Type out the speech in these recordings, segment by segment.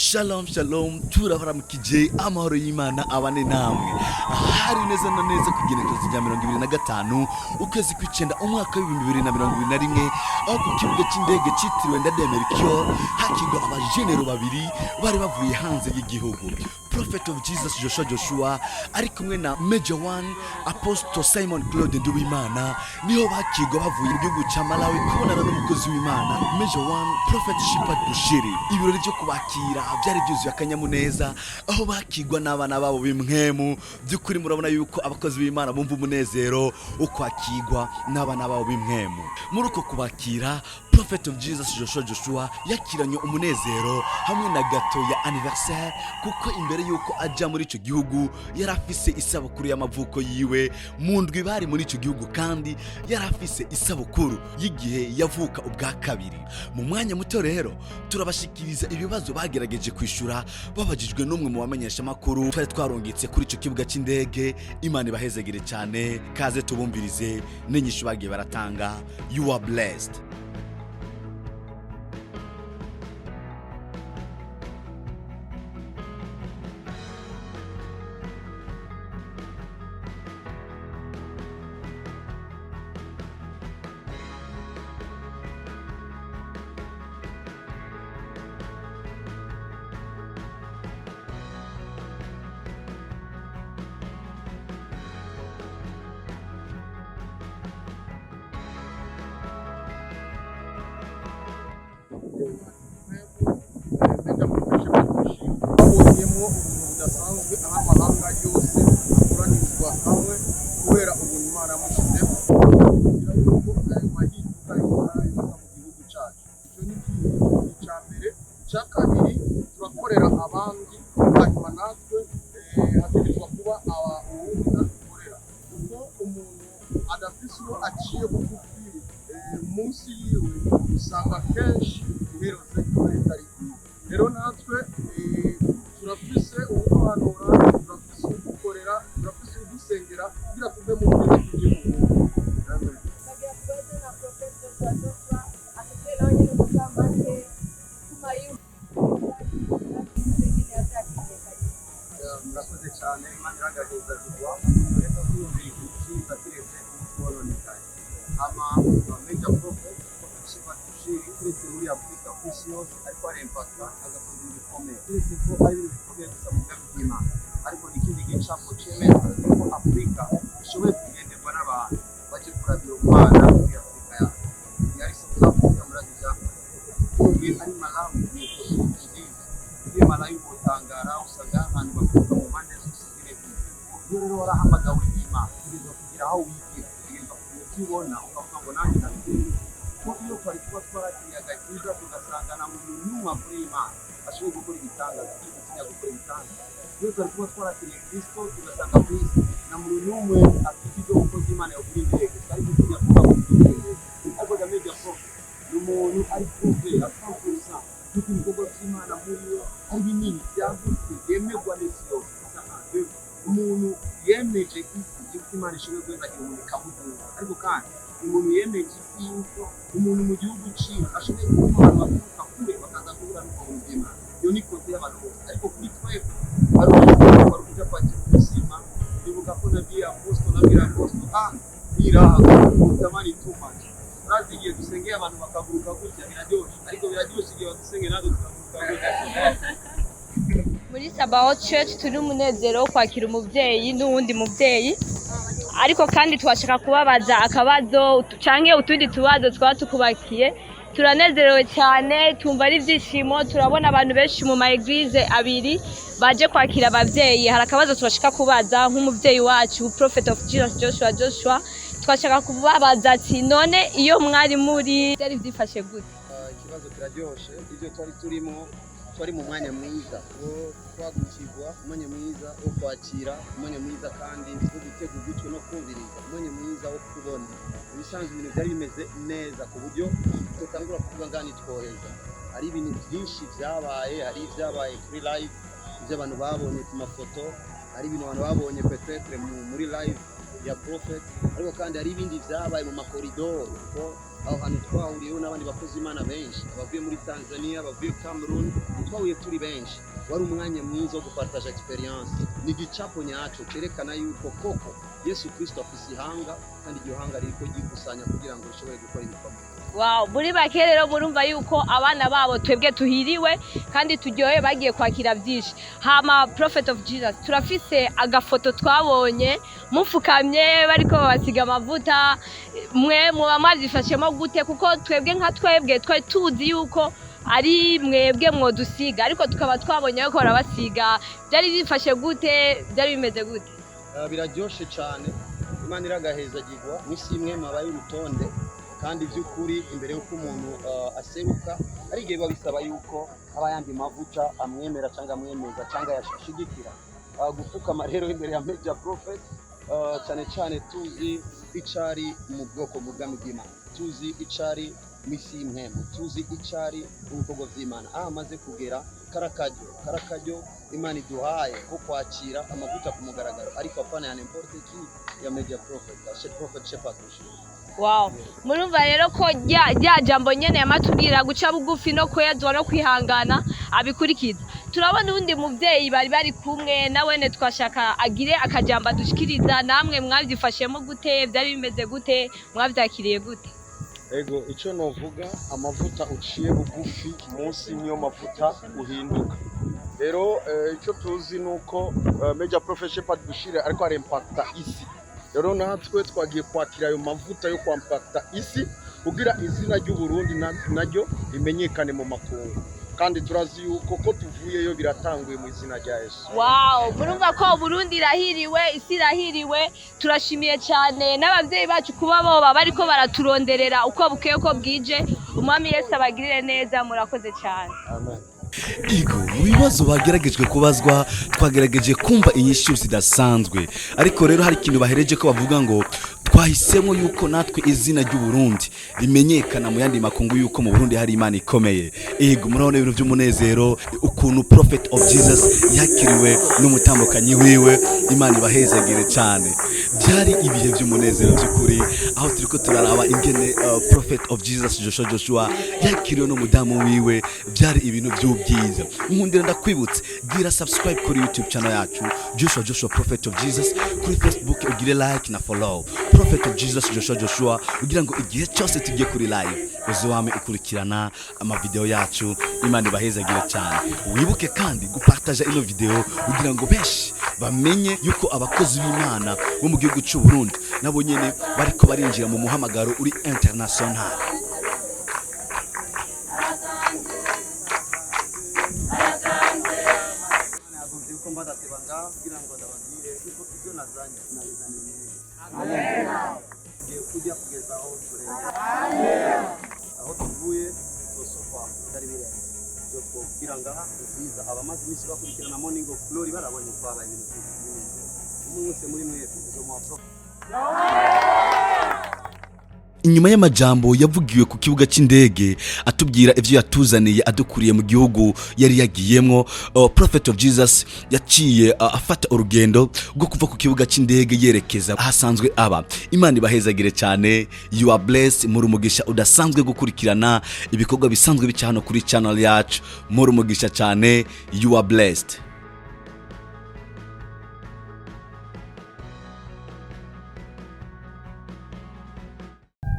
Shalom shalom turabaramukije amahoro y'Imana abane namwe hari neza na neza kugenekerezo rya 2025 ukwezi kw'icenda umwaka w'2021 aho ku kibuga c'indege citiriwe Ndadaye Melchior hakigwa abajenero babiri bari bavuye hanze y'igihugu. Prophet of Jesus Joshua ari kumwe na Major One Apostle Simon Claude Nduwimana niho bakigwa bavuye mu gihugu ca Malawi kubonana n'umukozi w'Imana Major One Prophet Shipad Bushiri. Ibirori byo kubakira byari byuzuye akanyamuneza aho bakigwa n'abana babo b'imwemu. By'ukuri murabona yuko abakozi b'Imana bumva umunezero ukwakigwa n'abana babo b'imwemu. Muri uko kubakira Prophet of Jesus Joshua yakiranye umunezero hamwe na gato ya anniversaire kuko imbere yuko aja muri ico gihugu yarafise isabukuru y'amavuko yiwe mu ndwi bari muri ico gihugu, kandi yarafise isabukuru y'igihe yavuka ubwa kabiri. Mu mwanya muto rero turabashikiriza ibibazo bagerageje kwishura babajijwe n'umwe mu bamenyesha makuru twari twarongetse kuri ico kibuga c'indege. Imana ibahezegere cyane, kaze tubumvirize n'inyishu bagiye baratanga. You are blessed. Babonyemo ubuntu budasanzwe aho amahanga yose akoranizwa hamwe kubera ubuntu Imana yamushizeho kugira yuko ayo mahinduka yoza mu gihugu cyacu. Icyo ni ikintu cya mbere. Icya kabiri, turakorera abandi hanyuma natwe hategerezwa kuba uwundi adukorera, kuko umuntu adafise uwo aciye bugufi munsi yiwe usanga kenshi ihereze iba ari ryiza. Rero natwe turafise ubuhanura, turafise ubukorera, turafise ubusengera kugira tuve mu bwiza bw'igihugu. Amen. Murakoze cyane, Imana iragaragaza kugwa reka twumvire ikiza kiretse ubutwononekaye. Major Prophet Shipad Bushiri uretse muri Afurika ku isi yose ariko arempaka agakora ibintu bikomeye, uretse ko ari ibintu bikomeye gusa mu bwami bw'Imana, ariko n'ikindi gicapo cemeza ko Afurika ishoboye kugenderwa n'abantu baje kurabira umwana muri Afurika yacu. Yari South Africa muri Asia, ari Malawi n'uko nziza. Muri Malawi utangara usanga abantu baturuka mu mpande zose z'igihugu. Iyo rero warahamagawe n'Imana kugeza kugira aho wigira, kugeza ku ukibona ukavuga ngo nanjye nabikora. Ko iyo twari kuba twarakiriye agakiza tugasanga na muntu n'umwe kuri Imana ashoboye gukora ibitangaza, gutinya gukora ibitangaza. Iyo twari kuba twarakiriye Kristo tugasanga Kristo na muntu n'umwe afite ibyo gukoza Imana yagura indege, twari gutinya kuba mu ndege. Ariko Major Prophet ni umuntu ari kuve akamfusa yuko ibikorwa by'Imana muri we ari binini byagutse yemerwa n'isi yose. Umuntu yemeje isi yuko Imana ishoboye kwezagira umuntu ikamuduza, ariko kandi umuntu yemeje isi yuko umuntu mu gihugu ciwe ashoboye gutuma abantu baturuka kure bakaza guhura n'ubuntu bw'Imana. Iyo ni kote y'abantu bose, ariko kuri twebwe ari ukuja kwakira ubuzima. Ndibuka ko nabwiye Apostle biraha utamani too much. Urazi igihe dusengeye abantu bakaguruka gutya biraryoshe, ariko biraryoshe igihe badusengeye natwe tukaguruka gutya. Muri Sabaoth Church turi umunezero wo kwakira umuvyeyi n'uwundi muvyeyi, ariko kandi twashaka kubabaza akabazo canke utundi tubazo twaba tukubakiye. Turanezerewe cyane, tumva ari ivyishimo, turabona abantu benshi mu ma eglise abiri baje kwakira abavyeyi. Hari akabazo turashaka kubaza nk'umuvyeyi wacu Prophet of Jesus Joshua, twashaka kubabaza ati none iyo mwari muri byari vyifashe gute? Ikibazo kiraryoshe, ivyo twari turimo twari mu mwanya mwiza wo twagukirwa, umwanya mwiza wo kwakira, umwanya mwiza kandi wo gutega ugutwi no kumviriza, umwanya mwiza wo kubona. Ibisanzwe ibintu byari bimeze neza ku buryo tutangura kuvuga ngani tworeza. Hari ibintu byinshi byabaye, hari ibyabaye kuri live, ibyo abantu babonye ku mafoto, hari ibintu abantu babonye peut-être muri live ya Prophet, ariko kandi hari ibindi byabaye mu makoridoro ko aho hantu twahuriyeho n'abandi bakozi Imana benshi abavuye muri Tanzania abavuye Cameroon twahuye turi benshi wari umwanya mwiza wo gupartage experience ni gicapo nyaco cerekana yuko koko Yesu Kristo afise ihanga kandi iryo hanga riko gikusanya kugira ngo ushobore gukora ibikorwa. Wow, muri bake rero murumva yuko abana babo twebwe tuhiriwe kandi turyohe bagiye kwakira byinshi. Hama Prophet of Jesus turafise agafoto twabonye mufukamye bariko babasiga amavuta mwe muba mwazifashemo gute kuko twebwe nka twebwe twari tuzi yuko ari mwebwe mwodusiga ariko tukaba twabonye ko barabasiga byari bifashe gute byari bimeze gute? Biraryoshe cyane Imana iragaheza gigwa nisimwe mabaye urutonde kandi by'ukuri imbere y'uko umuntu aseruka ari gihe babisaba yuko aba yandi mavuta amwemera cyangwa amwemeza cyangwa yashigikira gupfukama rero imbere ya Major Prophet cyane cyane tuzi icari mu bwoko bw'ubwami bw'Imana tuzi icari misi impemu tuzi icari ubukogo bw'Imana amaze kugera karakajyo Imana iduhaye ko kwakira amavuta ku mugaragaro ariko apana ya n'importe qui ya Major Prophet Shepherd. Wow, murumva rero ko rya jambo nyene yamatubwira guca bugufi no kwezwa no kwihangana abikurikiza. Turabona undi muvyeyi bari kumwe nawene twashaka agire akajamba dushikiriza namwe mwavyifashemo gute byari bimeze gute mwavyakiriye gute? Ego ico novuga amavuta uciye bugufi munsi niyo mavuta uhinduka. Rero ico tuzi nuko Major Prophet Shepherd Bushire ariko arimpacta isi. Rero natwe twagiye kwakira ayo mavuta yo kwampacta isi kugira izina ry'u Burundi naryo rimenyekane mu makungu kandi turazi yuko ko tuvuyeyo biratanguye mu izina rya Yesu. Wow, murumva ko Burundi irahiriwe isi irahiriwe turashimiye cyane n'abavyeyi bacu kuba bo bariko baraturonderera uko bukeye ko bwije umwami Yesu abagirire neza murakoze cyane. Amen. Igo mu bibazo bageragejwe kubazwa twagerageje kumva inyishu zidasanzwe ariko rero hari ikintu bahereje ko bavuga ngo twahisemo yuko natwe izina ry'u Burundi rimenyekana mu yandi makungu yuko mu Burundi hari Imana ikomeye. Igo murabona ibintu by'umunezero ukuntu Prophet of Jesus yakiriwe n'umutambukanyi wiwe Imana ibahezagire cyane byari ibihe by'umunezero by'ukuri aho turiko turaraba ingene Prophet of Jesus Joshua yakiriwe n'umudamu wiwe byari ibintu by'ubwiza. Nkundira ndakwibutse gira subscribe kuri YouTube channel yacu Joshua Prophet of Jesus kuri Facebook ugire like na follow Prophet of Jesus Joshua ugira ngo igihe cyose tugiye kuri live uzwame ukurikirana amavideo yacu Imana ibahezagire cyane. Wibuke kandi gupartager ino video ugira ngo benshi bamenye yuko abakozi b'Imana bo mu gihugu cy'u Burundi nabo nyene bariko barinjira mu muhamagaro uri international. Kujya kugeza aho turengera. Amen. Aho tuvuye tosofa dari bire. Byo kugira ngaha nziza abamaze imisi bakurikirana Morning Glory barabonye kwabaye ibintu byinshi. Umunsi muri mwese zo mu Inyuma y'amajambo yavugiwe ku kibuga c'indege atubwira ivyo yatuzaniye adukuriye mu gihugu yari yagiyemwo Prophet of Jesus yaciye afata urugendo rwo kuva ku kibuga c'indege yerekeza ahasanzwe aba. Imana ibahezagire cyane. You are blessed muri umugisha udasanzwe gukurikirana ibikorwa bisanzwe bica hano kuri channel yacu muri umugisha cyane. You are blessed.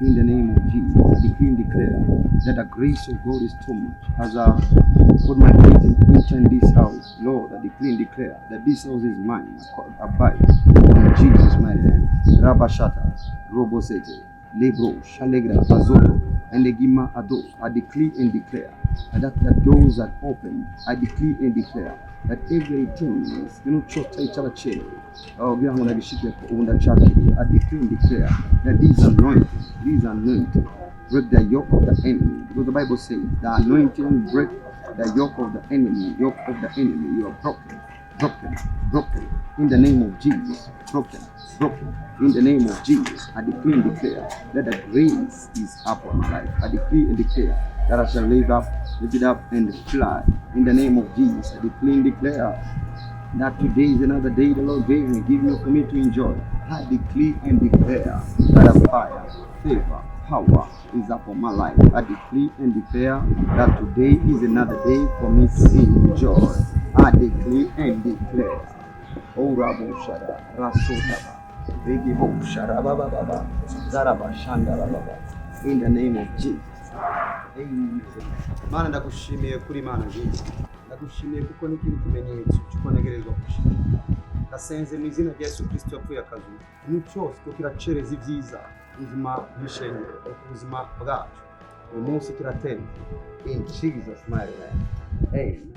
In the name of Jesus, I decree and declare that the grace of God is too much. As I put my faith in this house, Lord, I decree and declare that this house is mine. I abide in Jesus' mighty name. Rabashata, Robosete, Lebro, Shalegra, Azoto, and Legima Ados. I decree and declare that the doors are open. I decree and declare that everything is chota ichala chelo kugira ngo nagishike ubunda chakiri. I decree and declare that these anointing break the yoke of the enemy, because the Bible says the anointing break the yoke of the enemy. You are broken in the name of Jesus. Broken in the name of Jesus. I decree and declare that the grace is upon my life. I decree and declare that I shall live it up and fly in the name of Jesus. I decree and declare that today is another day the Lord gave me for me to enjoy. I decree and declare that a fire, favor, power is upon my life. I decree and declare that today is another day for me to enjoy. I decree and declare. Oh, Rabu Shada, Rasotaba, Bigibo Shada, Baba, Zaraba Shanda, Baba. In the name of Jesus. Amen. Mana ndagushimiye kuri Mana nziza. Ndagushimiye kuko ni kiri kimenyetso cyuko negerezwa gushima. Ndasenze mu izina rya Yesu Kristo yapfuye akazuka. Ikintu cyose ko kiracereza ibyiza ubuzima bw'ishengero, ubuzima bwacu. Uyu munsi kiratemba. In Jesus' mighty name. Amen.